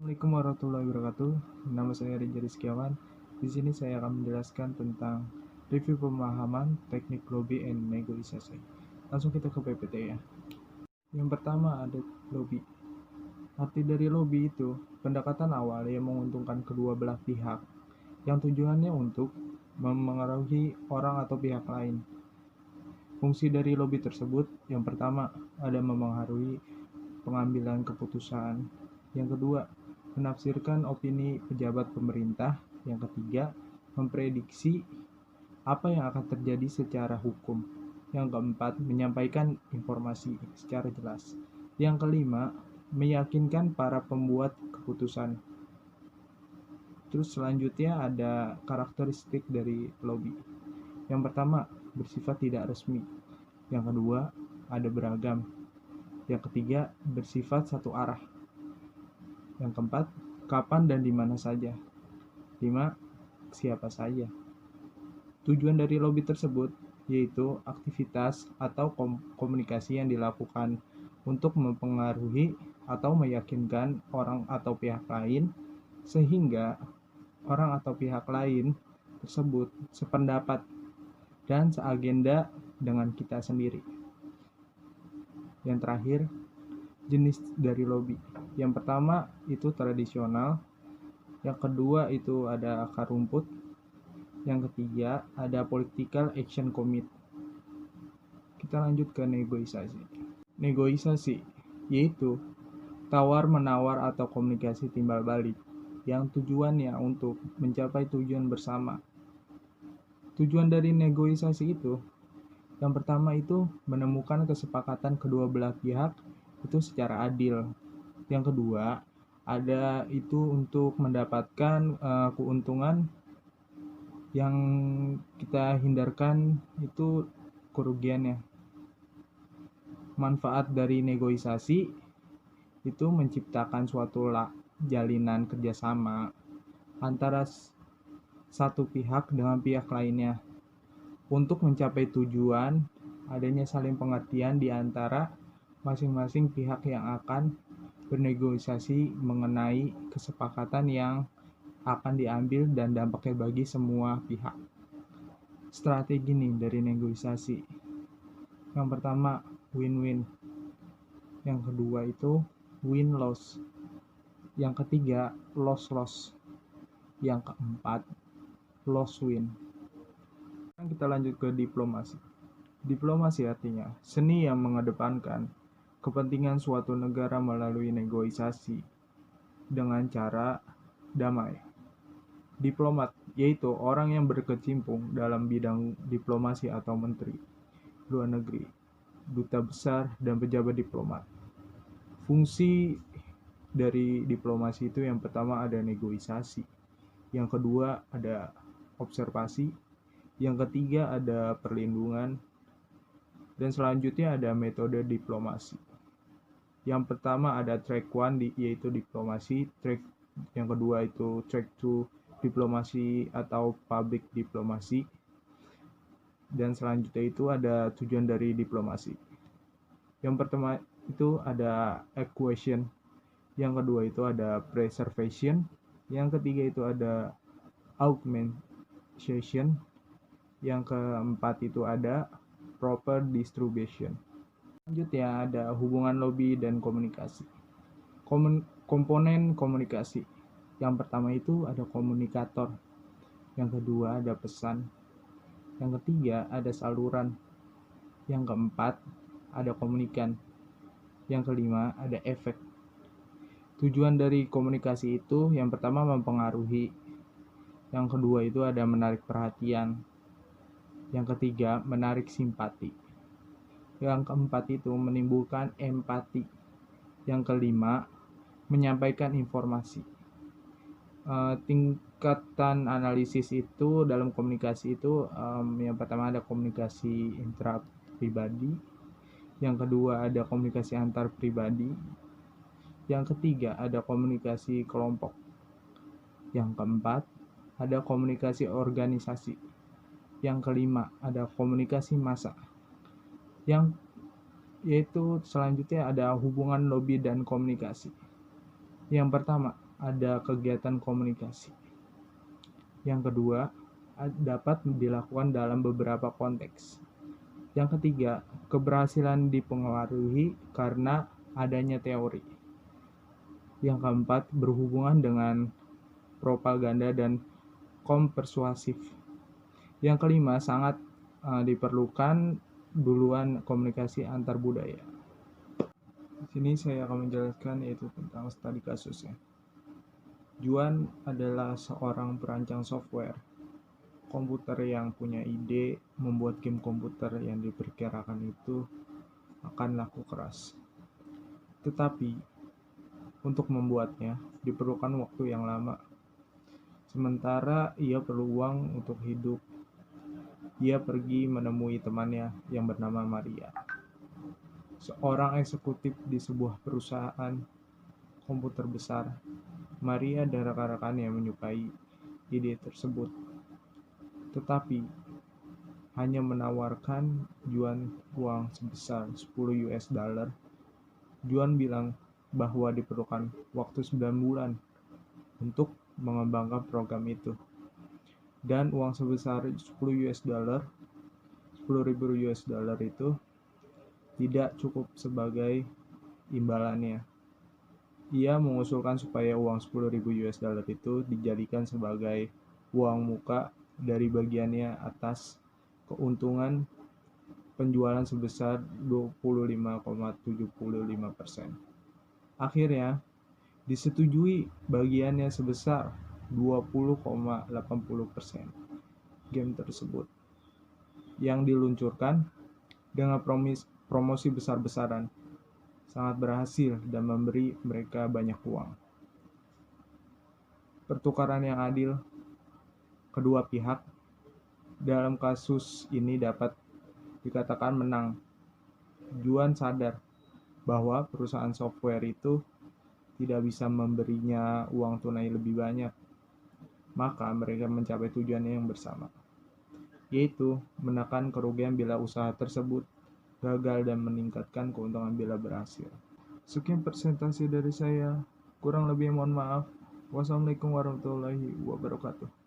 Assalamualaikum warahmatullahi wabarakatuh. Nama saya Rizky Rizkiawan. Di sini saya akan menjelaskan tentang review pemahaman teknik lobby and negosiasi. Langsung kita ke PPT ya. Yang pertama ada lobby. Arti dari lobby itu pendekatan awal yang menguntungkan kedua belah pihak, yang tujuannya untuk memengaruhi orang atau pihak lain. Fungsi dari lobby tersebut, yang pertama ada memengaruhi pengambilan keputusan, yang kedua menafsirkan opini pejabat pemerintah, yang ketiga memprediksi apa yang akan terjadi secara hukum, yang keempat menyampaikan informasi secara jelas, yang kelima meyakinkan para pembuat keputusan. Terus selanjutnya ada karakteristik dari lobby. Yang pertama bersifat tidak resmi, yang kedua ada beragam, yang ketiga bersifat satu arah, yang keempat kapan dan di mana saja, 5 siapa saja. Tujuan dari lobby tersebut yaitu aktivitas atau komunikasi yang dilakukan untuk mempengaruhi atau meyakinkan orang atau pihak lain sehingga orang atau pihak lain tersebut sependapat dan seagenda dengan kita sendiri. Yang terakhir, jenis dari lobby. Yang pertama itu tradisional, yang kedua itu ada akar rumput, yang ketiga ada political action committee. Kita lanjut ke negosiasi. Negosiasi yaitu tawar-menawar atau komunikasi timbal balik yang tujuannya untuk mencapai tujuan bersama. Tujuan dari negosiasi itu yang pertama itu menemukan kesepakatan kedua belah pihak itu secara adil. Yang kedua ada itu untuk mendapatkan keuntungan, yang kita hindarkan itu kerugiannya. Manfaat dari negosiasi itu menciptakan suatu jalinan kerjasama antara satu pihak dengan pihak lainnya untuk mencapai tujuan adanya saling pengertian di antara masing-masing pihak yang akan bernegosiasi mengenai kesepakatan yang akan diambil dan dampaknya bagi semua pihak. Strategi nih dari negosiasi. Yang pertama win-win. Yang kedua itu win-loss. Yang ketiga loss-loss. Yang keempat loss-win. Sekarang kita lanjut ke diplomasi. Diplomasi artinya seni yang mengedepankan kepentingan suatu negara melalui negosiasi dengan cara damai. Diplomat yaitu orang yang berkecimpung dalam bidang diplomasi atau menteri luar negeri, duta besar, dan pejabat diplomat. Fungsi dari diplomasi itu yang pertama ada negosiasi, yang kedua ada observasi, yang ketiga ada perlindungan, dan selanjutnya ada metode diplomasi. Yang pertama ada track 1 yaitu diplomasi, track yang kedua itu track 2 diplomasi atau public diplomasi, dan selanjutnya itu ada tujuan dari diplomasi. Yang pertama itu ada acquisition, yang kedua itu ada preservation, yang ketiga itu ada augmentation, yang keempat itu ada proper distribution. Selanjutnya ada hubungan lobby dan komunikasi. Komponen komunikasi. Yang pertama itu ada komunikator, yang kedua ada pesan, yang ketiga ada saluran, yang keempat ada komunikan, yang kelima ada efek. Tujuan dari komunikasi itu yang pertama mempengaruhi, yang kedua itu ada menarik perhatian, yang ketiga menarik simpati, yang keempat itu menimbulkan empati, yang kelima menyampaikan informasi. Tingkatan analisis itu dalam komunikasi itu yang pertama ada komunikasi intrapribadi, yang kedua ada komunikasi antar pribadi, yang ketiga ada komunikasi kelompok, yang keempat ada komunikasi organisasi, yang kelima ada komunikasi massa, yang yaitu selanjutnya ada hubungan lobby dan komunikasi. Yang pertama ada kegiatan komunikasi. Yang kedua, dapat dilakukan dalam beberapa konteks. Yang ketiga, keberhasilan dipengaruhi karena adanya teori. Yang keempat, berhubungan dengan propaganda dan persuasif. Yang kelima, sangat diperlukan duluan komunikasi antar budaya. Di sini saya akan menjelaskan yaitu tentang studi kasusnya. Juan adalah seorang perancang software komputer yang punya ide membuat game komputer yang diperkirakan itu akan laku keras. Tetapi untuk membuatnya diperlukan waktu yang lama. Sementara ia perlu uang untuk hidup. Ia pergi menemui temannya yang bernama Maria, seorang eksekutif di sebuah perusahaan komputer besar. Maria dan rekan-rekannya menyukai ide tersebut, tetapi hanya menawarkan Juan uang sebesar 10 US dollar. Juan bilang bahwa diperlukan waktu 9 bulan untuk mengembangkan program itu. Dan uang sebesar 10 US dollar, 10.000 US dollar itu tidak cukup sebagai imbalannya. Ia mengusulkan supaya uang 10.000 US dollar itu dijadikan sebagai uang muka dari bagiannya atas keuntungan penjualan sebesar 25,75%. Akhirnya disetujui bagiannya sebesar 20,80% game tersebut yang diluncurkan dengan promosi besar-besaran sangat berhasil dan memberi mereka banyak uang. Pertukaran yang adil kedua pihak dalam kasus ini dapat dikatakan menang. Juan sadar bahwa perusahaan software itu tidak bisa memberinya uang tunai lebih banyak. Maka mereka mencapai tujuannya yang bersama, yaitu menekan kerugian bila usaha tersebut gagal dan meningkatkan keuntungan bila berhasil. Sekian presentasi dari saya. Kurang lebih mohon maaf. Wassalamualaikum warahmatullahi wabarakatuh.